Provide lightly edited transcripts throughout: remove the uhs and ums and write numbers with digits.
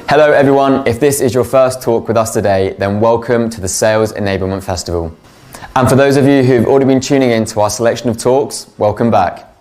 Hello everyone, if this is your first talk with us today, then welcome to the Sales Enablement Festival. And for those of you who've already been tuning in to our selection of talks, welcome back.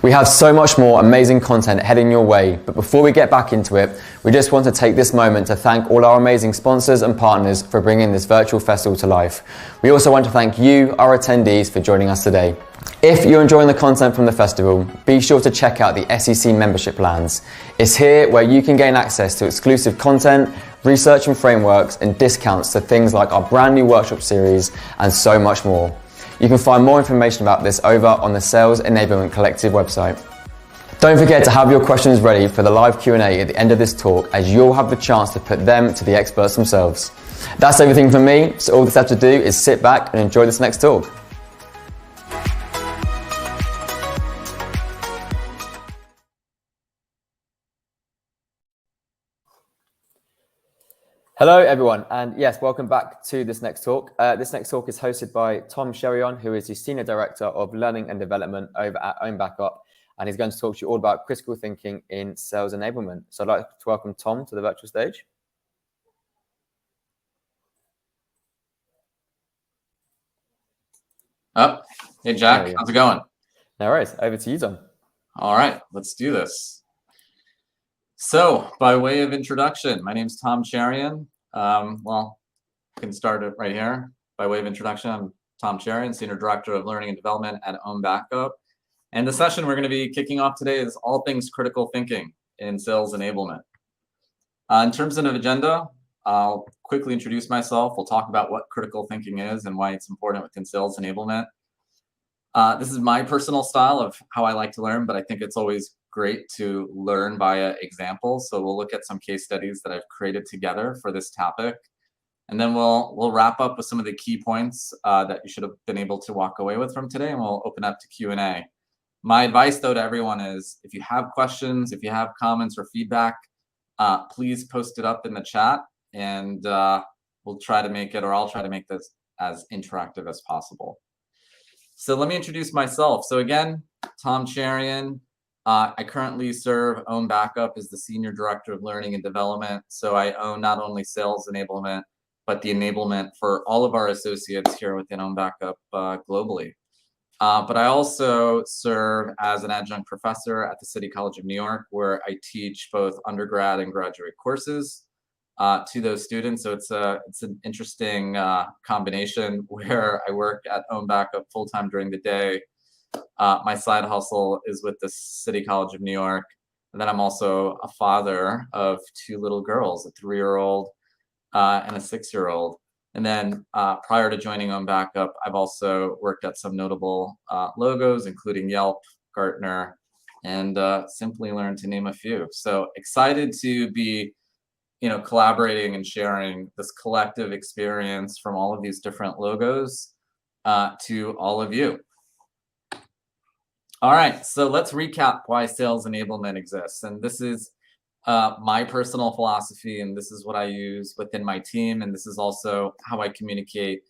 We have so much more amazing content heading your way, but before we get back into it, we just want to take this moment to thank all our amazing sponsors and partners for bringing this virtual festival to life. We also want to thank you, our attendees, for joining us today. If you're enjoying the content from the festival, be sure to check out the SEC membership plans. It's here where you can gain access to exclusive content, research and frameworks, and discounts to things like our brand new workshop series and so much more. You can find more information about this over on the Sales Enablement Collective website. Don't forget to have your questions ready for the live Q&A at the end of this talk, as you'll have the chance to put them to the experts themselves. That's everything from me, so all that's left to do is sit back and enjoy this next talk. Hello everyone, and yes, welcome back to this next talk. This next talk is hosted by Tom Sherion, who is the Senior Director of Learning and Development over at Own Backup, and he's going to talk to you all about critical thinking in sales enablement. So I'd like to welcome Tom to the virtual stage. Oh, hey Jack, how's it going? No worries, over to you, Tom. All right, let's do this. So, by way of introduction, my name's Tom Sherion. Well, I can start it right here. By way of introduction, I'm Tom Sherion, Senior Director of Learning and Development at Own Backup. And the session we're going to be kicking off today is all things critical thinking in sales enablement. In terms of an agenda, I'll quickly introduce myself. We'll talk about what critical thinking is and why it's important within sales enablement. This is my personal style of how I like to learn, but I think it's always great to learn via examples. So we'll look at some case studies that I've created together for this topic. And then we'll wrap up with some of the key points that you should have been able to walk away with from today, and we'll open up to Q&A. My advice, though, to everyone is if you have questions, if you have comments or feedback, please post it up in the chat, and we'll try to make it, or I'll try to make this as interactive as possible. So let me introduce myself. So again, Tom Sherion. I currently serve Own Backup as the Senior Director of Learning and Development. So I own not only sales enablement, but the enablement for all of our associates here within Own Backup globally. But I also serve as an adjunct professor at the City College of New York, where I teach both undergrad and graduate courses to those students. So it's an interesting combination where I work at Own Backup full-time during the day. My side hustle is with the City College of New York. And then I'm also a father of two little girls, a 3-year-old and a 6-year-old. And then prior to joining Own Backup, I've also worked at some notable logos, including Yelp, Gartner, and Simply Learn, to name a few. So excited to be collaborating and sharing this collective experience from all of these different logos to all of you. All right, so let's recap why sales enablement exists. And this is my personal philosophy, and this is what I use within my team, and this is also how I communicate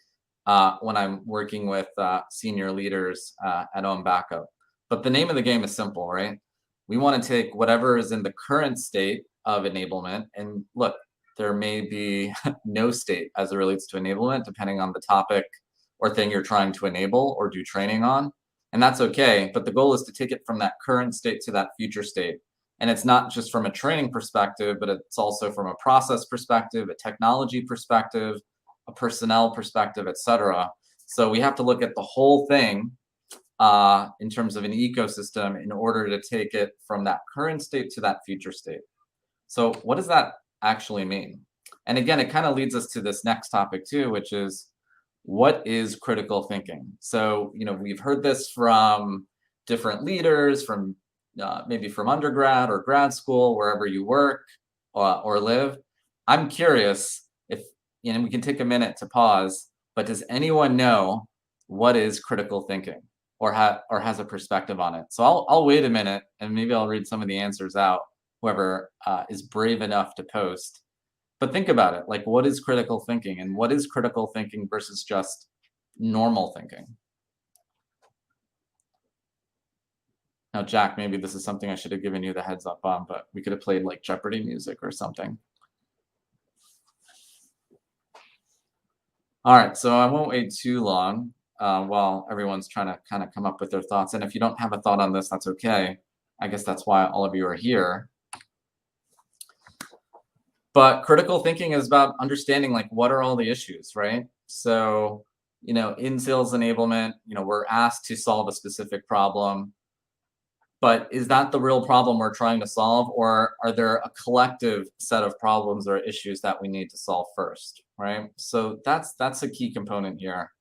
when I'm working with senior leaders at Own Backup. But the name of the game is simple, right? We want to take whatever is in the current state of enablement, and look, there may be no state as it relates to enablement, depending on the topic or thing you're trying to enable or do training on. And that's okay, but the goal is to take it from that current state to that future state. And it's not just from a training perspective, but it's also from a process perspective, a technology perspective, a personnel perspective, et cetera. So we have to look at the whole thing in terms of an ecosystem in order to take it from that current state to that future state. So what does that actually mean? And again, it kind of leads us to this next topic too, which is, what is critical thinking? So, we've heard this from different leaders, from maybe from undergrad or grad school, wherever you work or live. I'm curious if, we can take a minute to pause, but does anyone know what is critical thinking or has a perspective on it? So I'll wait a minute and maybe I'll read some of the answers out, whoever is brave enough to post. But think about it, like, what is critical thinking, and what is critical thinking versus just normal thinking? Now, Jack, maybe this is something I should have given you the heads up on, but we could have played like Jeopardy music or something. All right, so I won't wait too long while everyone's trying to kind of come up with their thoughts. And if you don't have a thought on this, that's okay. I guess that's why all of you are here. But critical thinking is about understanding like what are all the issues, right? So, in sales enablement, we're asked to solve a specific problem. But is that the real problem we're trying to solve, or are there a collective set of problems or issues that we need to solve first, right? So that's a key component here.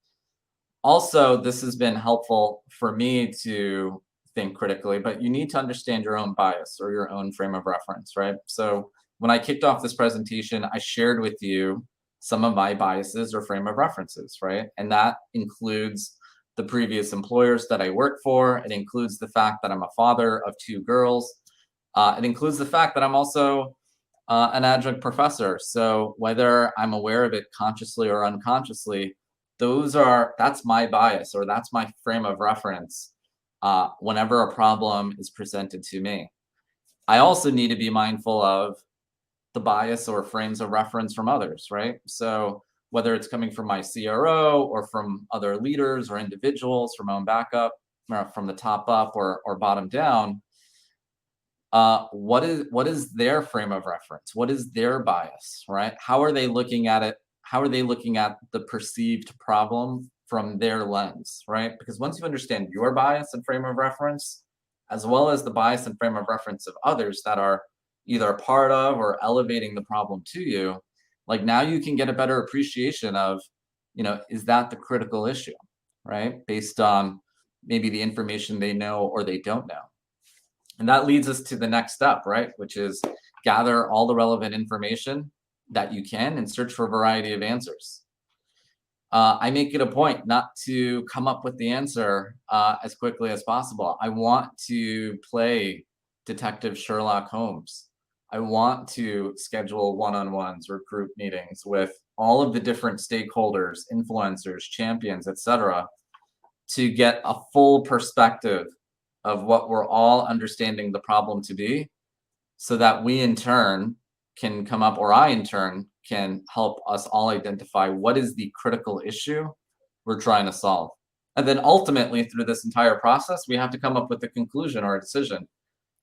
Also, this has been helpful for me to think critically, but you need to understand your own bias or your own frame of reference, right? So when I kicked off this presentation, I shared with you some of my biases or frame of references, right? And that includes the previous employers that I work for. It includes the fact that I'm a father of 2 girls. It includes the fact that I'm also an adjunct professor. So whether I'm aware of it consciously or unconsciously, that's my bias or that's my frame of reference whenever a problem is presented to me. I also need to be mindful of the bias or frames of reference from others, right? So whether it's coming from my CRO or from other leaders or individuals from my own backup, or from the top up or bottom down, what is their frame of reference? What is their bias, right? How are they looking at it? How are they looking at the perceived problem from their lens, right? Because once you understand your bias and frame of reference, as well as the bias and frame of reference of others that are either a part of or elevating the problem to you, like now you can get a better appreciation of, is that the critical issue, right? Based on maybe the information they know or they don't know. And that leads us to the next step, right? Which is gather all the relevant information that you can and search for a variety of answers. I make it a point not to come up with the answer as quickly as possible. I want to play Detective Sherlock Holmes. I want to schedule one-on-ones or group meetings with all of the different stakeholders, influencers, champions, etc., to get a full perspective of what we're all understanding the problem to be, so that we in turn can come up, or I in turn can help us all identify what is the critical issue we're trying to solve. And then ultimately through this entire process, we have to come up with a conclusion or a decision.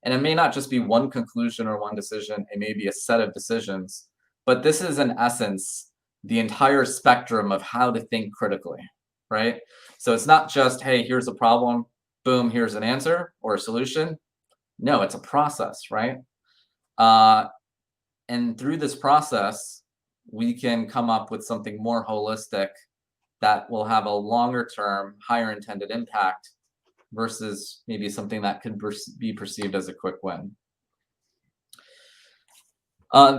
And it may not just be one conclusion or one decision, it may be a set of decisions, but this is in essence the entire spectrum of how to think critically, right? So it's not just, hey, here's a problem, boom, here's an answer or a solution. No, it's a process, right? And through this process, we can come up with something more holistic that will have a longer term, higher intended impact versus maybe something that could be perceived as a quick win.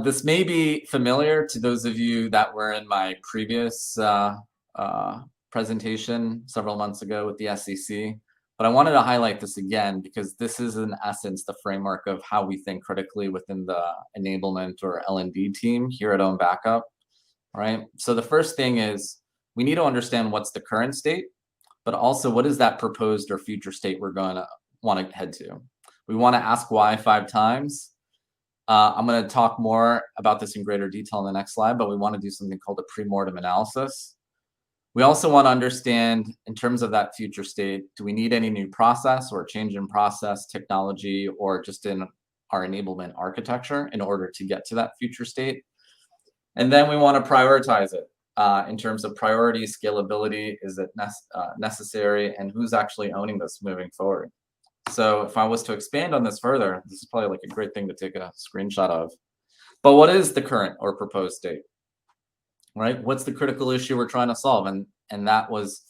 This may be familiar to those of you that were in my previous presentation several months ago with the SEC, but I wanted to highlight this again because this is in essence the framework of how we think critically within the enablement or L&D team here at Own Backup, right? So the first thing is we need to understand what's the current state, but also what is that proposed or future state we're going to want to head to. We want to ask why 5 times. I'm going to talk more about this in greater detail in the next slide, but we want to do something called a pre-mortem analysis. We also want to understand, in terms of that future state, do we need any new process or change in process, technology, or just in our enablement architecture in order to get to that future state? And then we want to prioritize it in terms of priority, scalability, is it necessary, and who's actually owning this moving forward. So if I was to expand on this further, this is probably like a great thing to take a screenshot of. But what is the current or proposed state? Right? What's the critical issue we're trying to solve? And that was,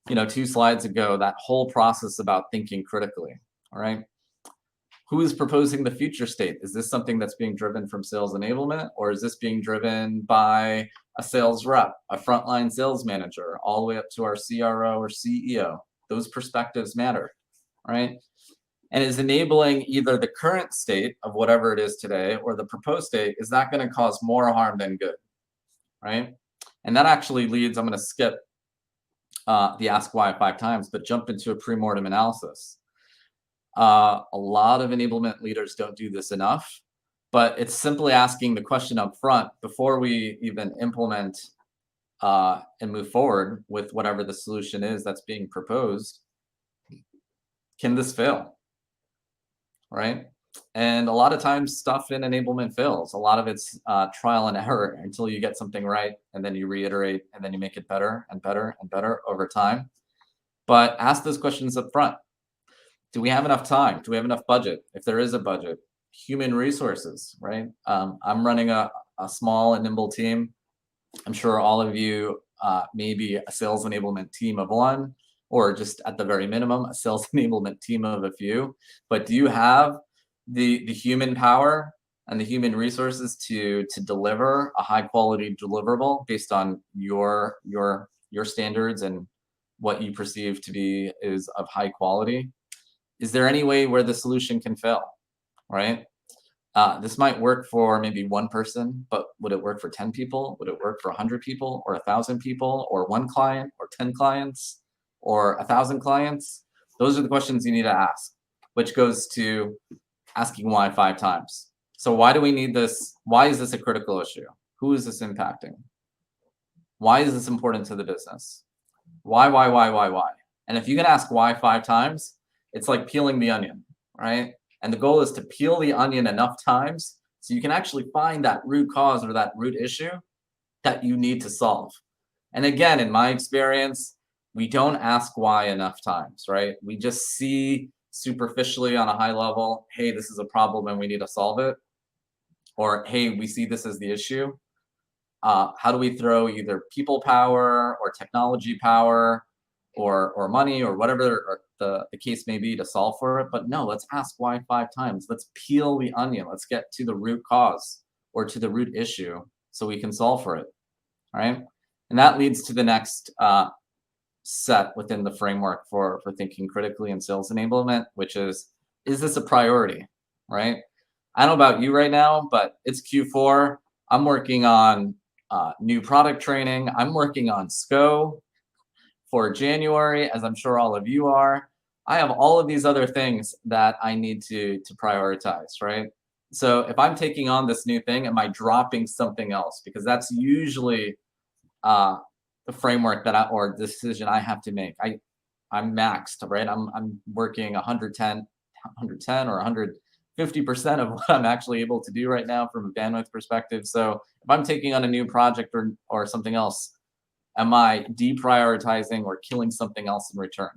2 slides ago, that whole process about thinking critically. All right. Who is proposing the future state? Is this something that's being driven from sales enablement, or is this being driven by a sales rep, a frontline sales manager, all the way up to our CRO or CEO? Those perspectives matter, right? And is enabling either the current state of whatever it is today or the proposed state, is that going to cause more harm than good, right? And that actually leads, I'm going to skip the ask why 5 times, but jump into a pre-mortem analysis. A lot of enablement leaders don't do this enough, but it's simply asking the question up front before we even implement and move forward with whatever the solution is that's being proposed, can this fail, right? And a lot of times stuff in enablement fails. A lot of it's trial and error until you get something right, and then you reiterate, and then you make it better and better and better over time. But ask those questions up front. Do we have enough time? Do we have enough budget? If there is a budget, human resources, right? I'm running a small and nimble team. I'm sure all of you may be a sales enablement team of one, or just at the very minimum, a sales enablement team of a few. But do you have the human power and the human resources to deliver a high quality deliverable based on your standards and what you perceive to be is of high quality? Is there any way where the solution can fail, right? This might work for maybe one person, but would it work for 10 people? Would it work for 100 people or 1,000 people or one client or 10 clients or 1,000 clients? Those are the questions you need to ask, which goes to asking why 5 times. So why do we need this? Why is this a critical issue? Who is this impacting? Why is this important to the business? Why? And if you can ask why 5 times, it's like peeling the onion, right? And the goal is to peel the onion enough times so you can actually find that root cause or that root issue that you need to solve. And again, in my experience, we don't ask why enough times, right? We just see superficially on a high level, hey, this is a problem and we need to solve it. Or, hey, we see this as the issue. How do we throw either people power or technology power or money or whatever the case may be to solve for it? But no, let's ask why 5 times. Let's peel the onion. Let's get to the root cause or to the root issue so we can solve for it, right? And that leads to the next set within the framework for thinking critically in sales enablement, which is this a priority, right? I don't know about you right now, but it's Q4. I'm working on new product training. I'm working on SCO for January, as I'm sure all of you are. I have all of these other things that I need to prioritize, right? So if I'm taking on this new thing, am I dropping something else? Because that's usually the framework that or decision I have to make. I'm maxed, right? I'm working 110 or 150% of what I'm actually able to do right now from a bandwidth perspective. So if I'm taking on a new project or something else, am I deprioritizing or killing something else in return?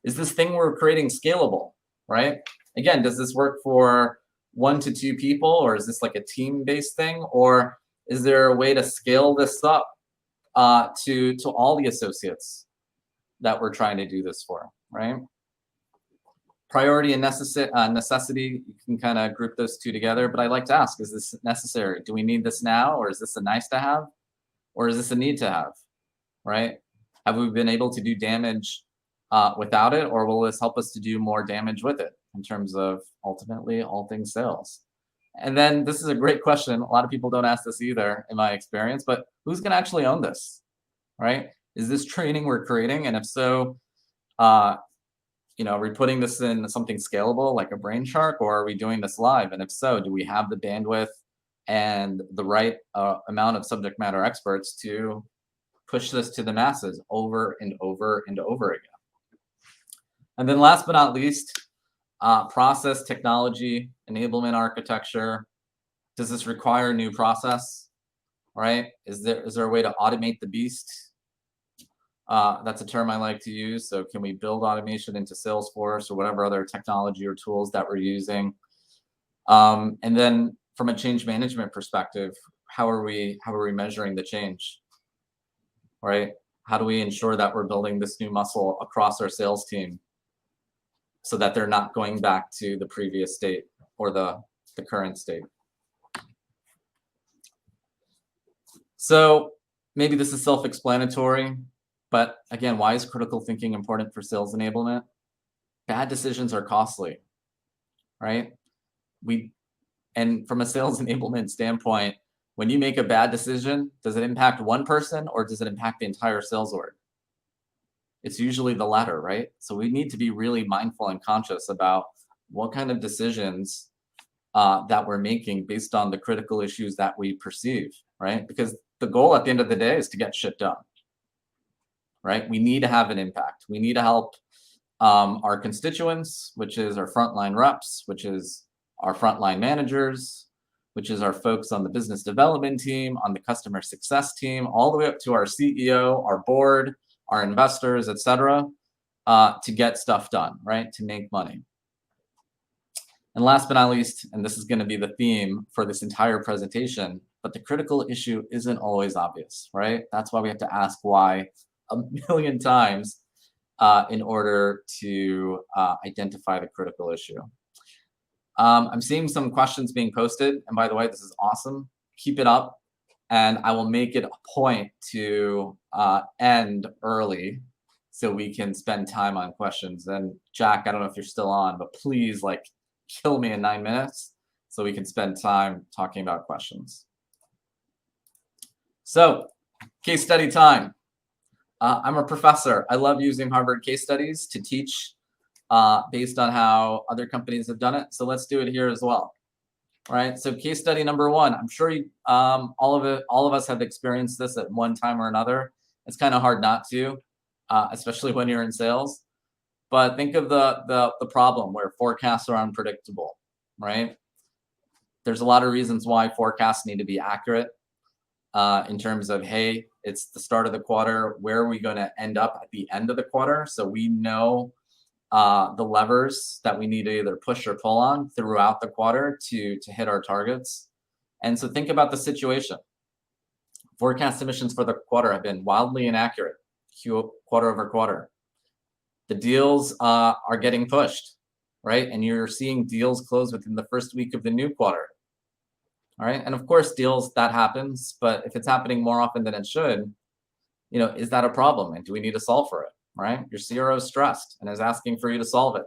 Is this thing we're creating scalable, right? Again, does this work for 1 to 2 people, or is this like a team-based thing? Or is there a way to scale this up to all the associates that we're trying to do this for, right? Priority and necessity, you can kind of group those two together, but I like to ask, is this necessary? Do we need this now, or is this a nice to have, or is this a need to have, right? Have we been able to do damage without it, or will this help us to do more damage with it in terms of ultimately all things sales? And then this is a great question. A lot of people don't ask this either in my experience, but who's going to actually own this, right? Is this training we're creating? And if so, are we putting this in something scalable like a Brain Shark, or are we doing this live? And if so, do we have the bandwidth and the right amount of subject matter experts to push this to the masses over and over and over again? And then last but not least, process, technology, enablement architecture. Does this require a new process, right? Is there a way to automate the beast? That's a term I like to use. So can we build automation into Salesforce or whatever other technology or tools that we're using? And then from a change management perspective, how are we measuring the change, right? How do we ensure that we're building this new muscle across our sales team so that they're not going back to the previous state or the current state? So maybe this is self-explanatory, but again, why is critical thinking important for sales enablement? Bad decisions are costly, right? And from a sales enablement standpoint, when you make a bad decision, does it impact one person or does it impact the entire sales org? It's usually the latter, right? So we need to be really mindful and conscious about what kind of decisions that we're making based on the critical issues that we perceive, right? Because the goal at the end of the day is to get shit done, right? We need to have an impact. We need to help our constituents, which is our frontline reps, which is our frontline managers, which is our folks on the business development team, on the customer success team, all the way up to our CEO, our board, our investors, et cetera, to get stuff done, right? To make money. And last but not least, and this is going to be the theme for this entire presentation, but the critical issue isn't always obvious, right? That's why we have to ask why a million times in order to identify the critical issue. I'm seeing some questions being posted, and by the way, this is awesome. Keep it up, and I will make it a point to end early so we can spend time on questions. And Jack, I don't know if you're still on, but please kill me in 9 minutes so we can spend time talking about questions. So, case study time. I'm a professor. I love using Harvard case studies to teach based on how other companies have done it. So let's do it here as well. All right. So case study number one. I'm sure all of us have experienced this at one time or another. It's kind of hard not to, especially when you're in sales. But think of the problem where forecasts are unpredictable, right? There's a lot of reasons why forecasts need to be accurate in terms of, hey, it's the start of the quarter. Where are we going to end up at the end of the quarter? So we know the levers that we need to either push or pull on throughout the quarter to hit our targets. And so think about the situation. Forecast submissions for the quarter have been wildly inaccurate, quarter over quarter. The deals are getting pushed, right? And you're seeing deals close within the first week of the new quarter. All right. And of course, deals, that happens. But if it's happening more often than it should, is that a problem? And do we need to solve for it? Right? Your CRO is stressed and is asking for you to solve it.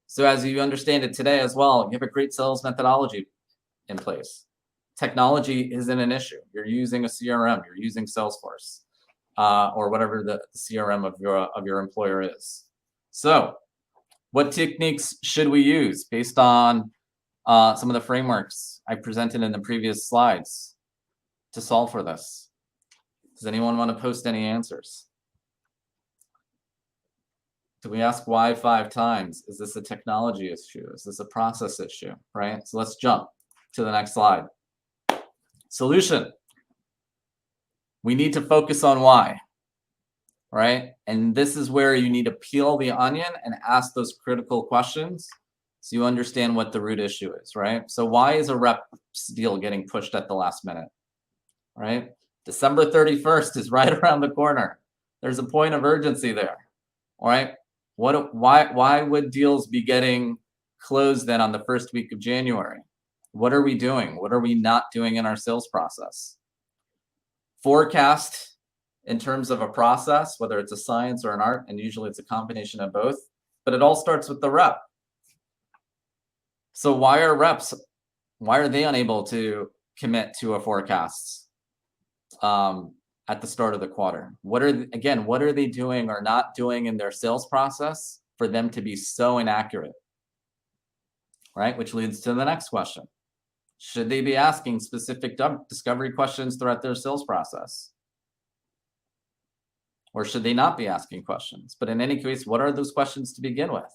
So as you understand it today as well, you have a great sales methodology in place. Technology isn't an issue. You're using a CRM, you're using Salesforce, or whatever the CRM of your employer is. So what techniques should we use based on some of the frameworks I presented in the previous slides to solve for this? Does anyone want to post any answers? Do we ask why 5 times? Is this a technology issue? Is this a process issue, right? So let's jump to the next slide. Solution. We need to focus on why, right? And this is where you need to peel the onion and ask those critical questions so you understand what the root issue is, right? So why is a rep's deal getting pushed at the last minute, right? December 31st is right around the corner. There's a point of urgency there, all right? Why would deals be getting closed then on the first week of January? What are we doing? What are we not doing in our sales process? Forecast in terms of a process, whether it's a science or an art, and usually it's a combination of both, but it all starts with the rep. So why are they unable to commit to a forecast at the start of the quarter? What are they doing or not doing in their sales process for them to be so inaccurate, right? Which leads to the next question. Should they be asking specific discovery questions throughout their sales process? Or should they not be asking questions? But in any case, what are those questions to begin with?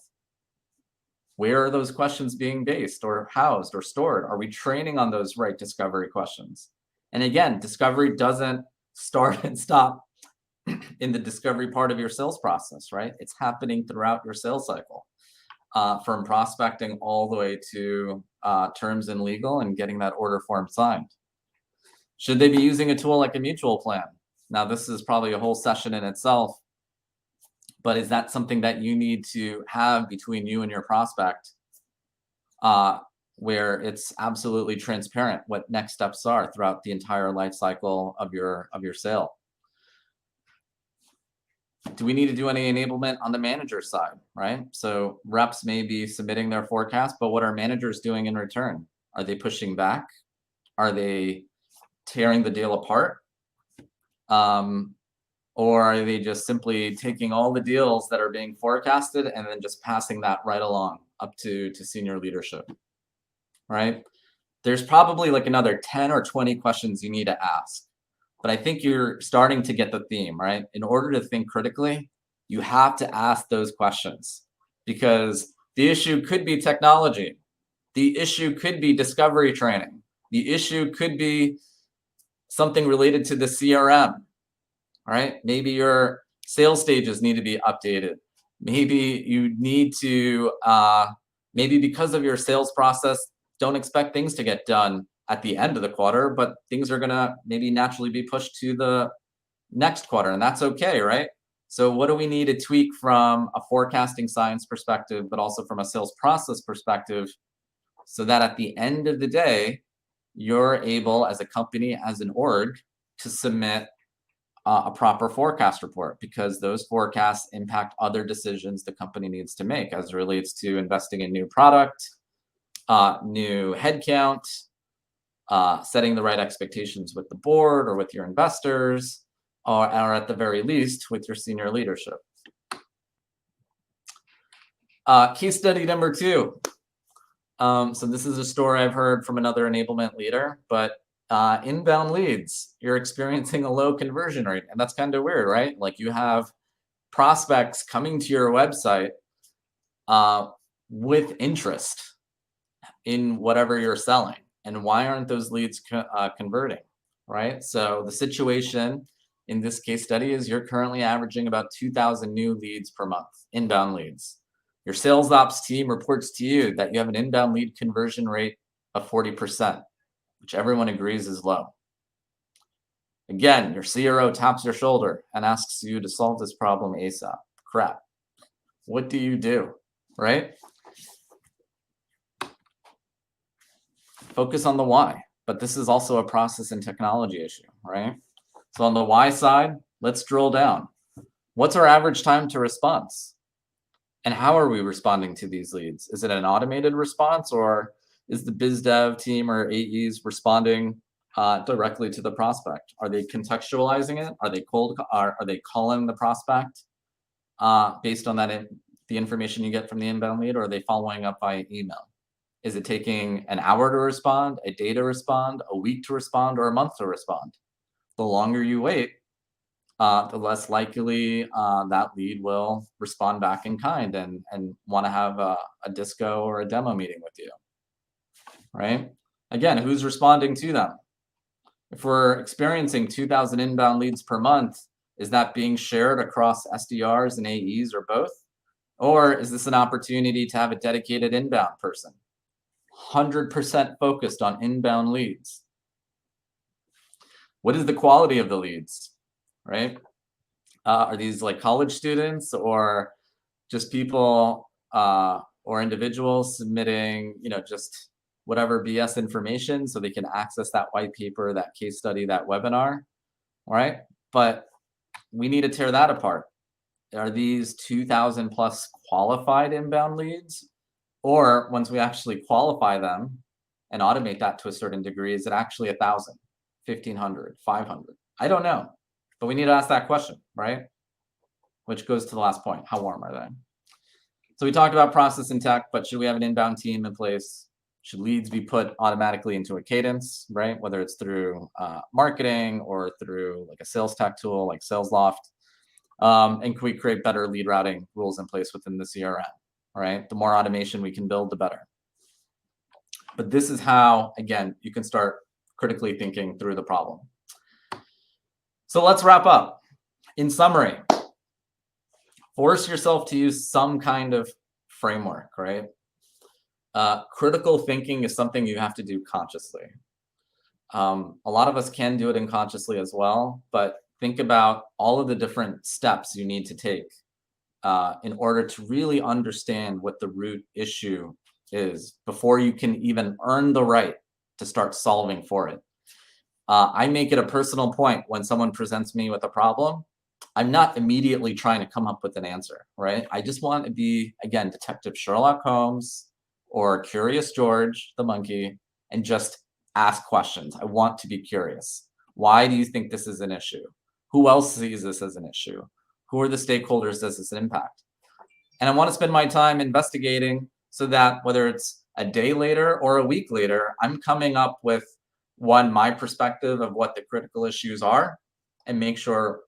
Where are those questions being based or housed or stored? Are we training on those right discovery questions? And again, discovery doesn't start and stop in the discovery part of your sales process, right? It's happening throughout your sales cycle, from prospecting all the way to terms and legal and getting that order form signed. Should they be using a tool like a mutual plan? Now, this is probably a whole session in itself, but is that something that you need to have between you and your prospect, where it's absolutely transparent what next steps are throughout the entire life cycle of your sale? Do we need to do any enablement on the manager side, right? So reps may be submitting their forecast, but what are managers doing in return? Are they pushing back? Are they tearing the deal apart? Or are they just simply taking all the deals that are being forecasted and then just passing that right along up to senior leadership, right? There's probably like another 10 or 20 questions you need to ask, but I think you're starting to get the theme, right? In order to think critically, you have to ask those questions, because the issue could be technology. The issue could be discovery training. The issue could be something related to the CRM, right? Maybe your sales stages need to be updated. Maybe you need to, maybe because of your sales process, don't expect things to get done at the end of the quarter, but things are gonna maybe naturally be pushed to the next quarter, and that's okay, right? So what do we need to tweak from a forecasting science perspective, but also from a sales process perspective, so that at the end of the day, you're able as a company, as an org, to submit a proper forecast report, because those forecasts impact other decisions the company needs to make as it relates to investing in new product, new headcount, setting the right expectations with the board or with your investors, or at the very least with your senior leadership. Case study number 2. So this is a story I've heard from another enablement leader, but inbound leads, you're experiencing a low conversion rate. And that's kind of weird, right? Like, you have prospects coming to your website with interest in whatever you're selling. And why aren't those leads converting, right? So the situation in this case study is you're currently averaging about 2,000 new leads per month, inbound leads. Your sales ops team reports to you that you have an inbound lead conversion rate of 40%, which everyone agrees is low. Again, your CRO taps your shoulder and asks you to solve this problem ASAP. Crap. What do you do, right? Focus on the why, but this is also a process and technology issue, right? So on the why side, let's drill down. What's our average time to response? And how are we responding to these leads? Is it an automated response, or is the biz dev team or AEs responding directly to the prospect? Are they contextualizing it? Are they are they calling the prospect based on that the information you get from the inbound lead, or are they following up by email? Is it taking an hour to respond, a day to respond, a week to respond, or a month to respond? The longer you wait, the less likely that lead will respond back in kind and want to have a disco or a demo meeting with you, right? Again, who's responding to them? If we're experiencing 2,000 inbound leads per month, is that being shared across SDRs and AEs or both? Or is this an opportunity to have a dedicated inbound person, 100% focused on inbound leads? What is the quality of the leads, right? Are these like college students, or just people or individuals submitting, just whatever BS information so they can access that white paper, that case study, that webinar, all right? But we need to tear that apart. Are these 2,000 plus qualified inbound leads? Or once we actually qualify them and automate that to a certain degree, is it actually 1,000, 1,500, 500? I don't know, but we need to ask that question, right? Which goes to the last point, how warm are they? So we talked about process and tech, but should we have an inbound team in place? Should leads be put automatically into a cadence, right? Whether it's through marketing or through like a sales tech tool like SalesLoft. And can we create better lead routing rules in place within the CRM, right? The more automation we can build, the better. But this is how, again, you can start critically thinking through the problem. So let's wrap up. In summary, force yourself to use some kind of framework, right? Critical thinking is something you have to do consciously. A lot of us can do it unconsciously as well, but think about all of the different steps you need to take in order to really understand what the root issue is before you can even earn the right to start solving for it. I make it a personal point when someone presents me with a problem. I'm not immediately trying to come up with an answer, right? I just want to be, again, Detective Sherlock Holmes or Curious George, the monkey, and just ask questions. I want to be curious. Why do you think this is an issue? Who else sees this as an issue? Who are the stakeholders does this impact? And I want to spend my time investigating so that whether it's a day later or a week later, I'm coming up with my perspective of what the critical issues are and make sure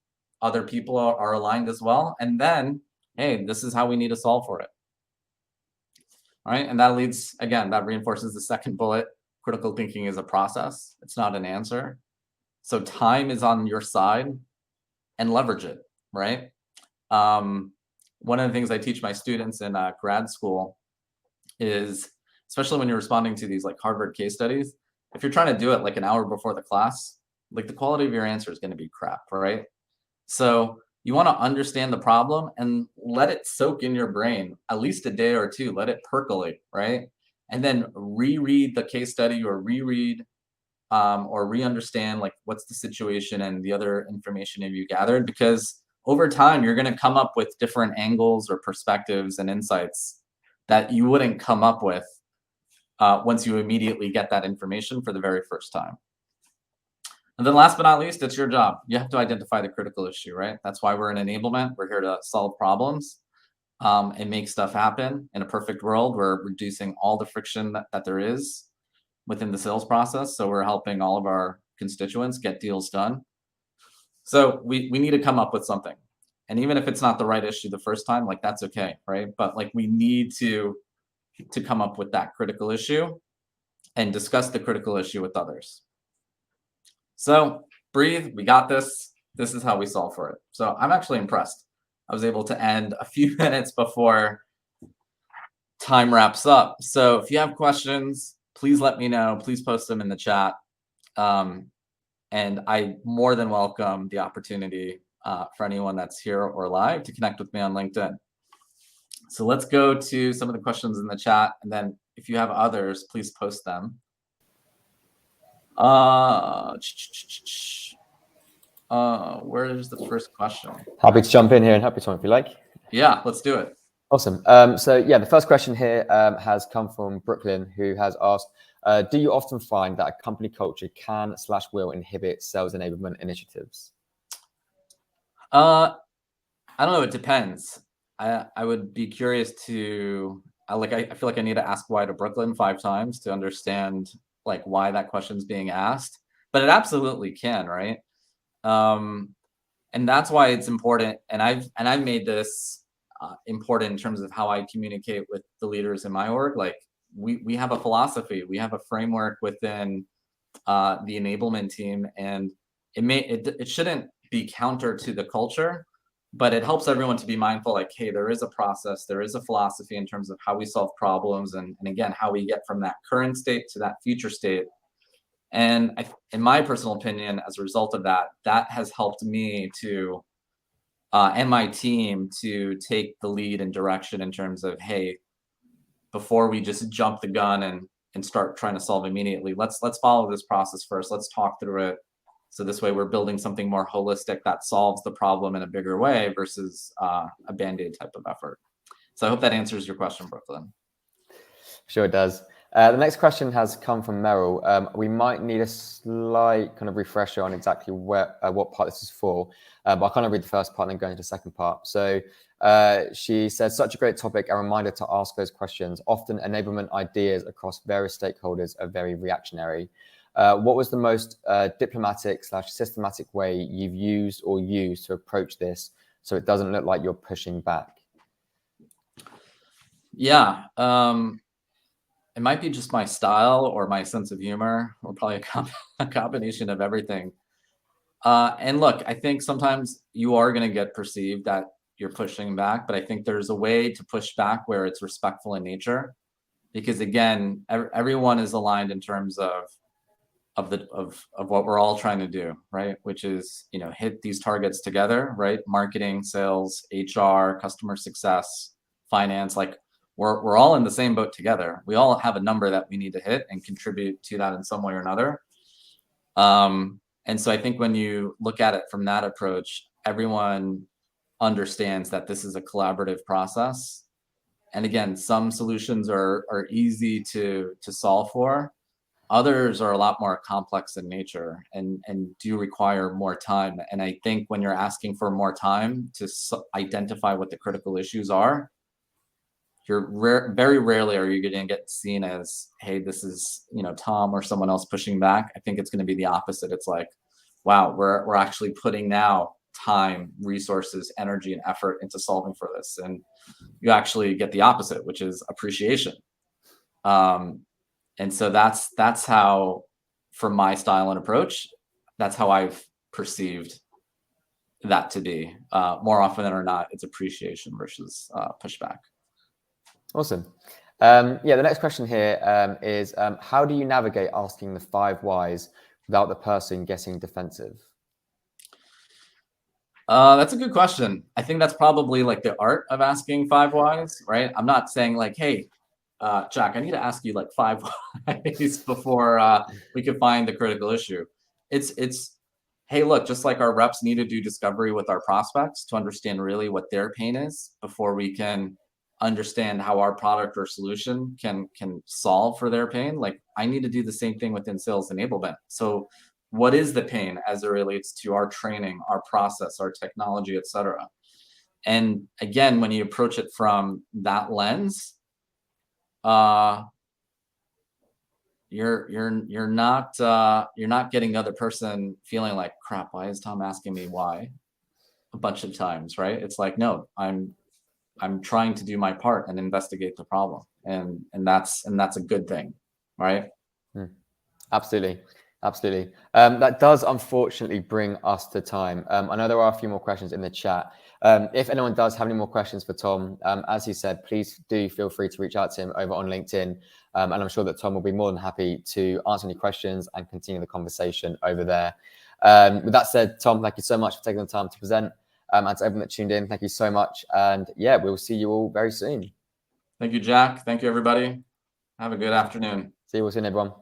other people are aligned as well. And then, hey, this is how we need to solve for it. All right. And that leads, again, that reinforces the second bullet. Critical thinking is a process. It's not an answer. So time is on your side and leverage it, right? One of the things I teach my students in grad school is, especially when you're responding to these like Harvard case studies, if you're trying to do it like an hour before the class, like the quality of your answer is going to be crap, right? So you want to understand the problem and let it soak in your brain at least a day or two, let it percolate, right? And then reread the case study or reread or re-understand like what's the situation and the other information have you gathered, because over time you're going to come up with different angles or perspectives and insights that you wouldn't come up with once you immediately get that information for the very first time. And then last but not least, it's your job. You have to identify the critical issue, right? That's why we're in enablement. We're here to solve problems and make stuff happen. In a perfect world, we're reducing all the friction that there is within the sales process. So we're helping all of our constituents get deals done. So we need to come up with something. And even if it's not the right issue the first time, like that's okay, right? But like we need to come up with that critical issue and discuss the critical issue with others. So breathe, we got this. This is how we solve for it. So I'm actually impressed. I was able to end a few minutes before time wraps up. So if you have questions, please let me know. Please post them in the chat. And I more than welcome the opportunity for anyone that's here or live to connect with me on LinkedIn. So let's go to some of the questions in the chat. And then if you have others, please post them. Where's the first question? Happy to jump in here and happy to if you like. Yeah, let's do it. Awesome. So yeah, the first question here has come from Brooklyn, who has asked, do you often find that a company culture can/will inhibit sales enablement initiatives? I don't know. It depends. I would be curious to, I feel like I need to ask why to Brooklyn 5 times to understand like why that question's being asked, but it absolutely can, right? And that's why it's important. And I've made this important in terms of how I communicate with the leaders in my org. Like we have a philosophy, we have a framework within the enablement team, and it shouldn't be counter to the culture, but it helps everyone to be mindful, like, hey, there is a process, there is a philosophy in terms of how we solve problems, and again, how we get from that current state to that future state. And in my personal opinion, as a result of that, that has helped me to, and my team to take the lead and direction in terms of, hey, before we just jump the gun and start trying to solve immediately, let's follow this process first. Let's talk through it. So this way we're building something more holistic that solves the problem in a bigger way versus a Band-Aid type of effort. So I hope that answers your question, Brooklyn. Sure it does. The next question has come from Meryl. We might need a slight kind of refresher on exactly what part this is for, but I'll kind of read the first part and then go into the second part. So she says, such a great topic, a reminder to ask those questions. Often enablement ideas across various stakeholders are very reactionary. What was the most diplomatic/systematic way you've used or use to approach this so it doesn't look like you're pushing back? Yeah. It might be just my style or my sense of humor, or probably a combination of everything. And look, I think sometimes you are going to get perceived that you're pushing back, but I think there's a way to push back where it's respectful in nature, because again, everyone is aligned in terms of what we're all trying to do, right? Which is, hit these targets together, right? Marketing, sales, HR, customer success, finance, like we're all in the same boat together. We all have a number that we need to hit and contribute to that in some way or another. And so I think when you look at it from that approach, everyone understands that this is a collaborative process. And again, some solutions are easy to solve for. Others are a lot more complex in nature and do require more time. And I think when you're asking for more time to identify what the critical issues are, very rarely are you going to get seen as, hey, this is, Tom or someone else pushing back. I think it's going to be the opposite. It's like, wow, we're actually putting now time, resources, energy, and effort into solving for this. And you actually get the opposite, which is appreciation. And so that's how, for my style and approach, that's how I've perceived that to be. More often than not, it's appreciation versus pushback. Awesome. The next question here is how do you navigate asking the 5 whys without the person getting defensive? That's a good question. I think that's probably like the art of asking 5 whys, right? I'm not saying like, hey, Jack, I need to ask you like 5 whys before we can find the critical issue. It's, hey, look, just like our reps need to do discovery with our prospects to understand really what their pain is before we can understand how our product or solution can solve for their pain. Like, I need to do the same thing within sales enablement. So what is the pain as it relates to our training, our process, our technology, et cetera? And again, when you approach it from that lens, you're not getting the other person feeling like, crap, why is Tom asking me why a bunch of times, right? It's like, no, I'm trying to do my part and investigate the problem, and that's a good thing, right? Absolutely. That does unfortunately bring us to time. I know there are a few more questions in the chat. If anyone does have any more questions for Tom, as he said, please do feel free to reach out to him over on LinkedIn. And I'm sure that Tom will be more than happy to answer any questions and continue the conversation over there. With that said, Tom, thank you so much for taking the time to present. And to everyone that tuned in, thank you so much. And yeah, we'll see you all very soon. Thank you, Jack. Thank you, everybody. Have a good afternoon. See you all soon, everyone.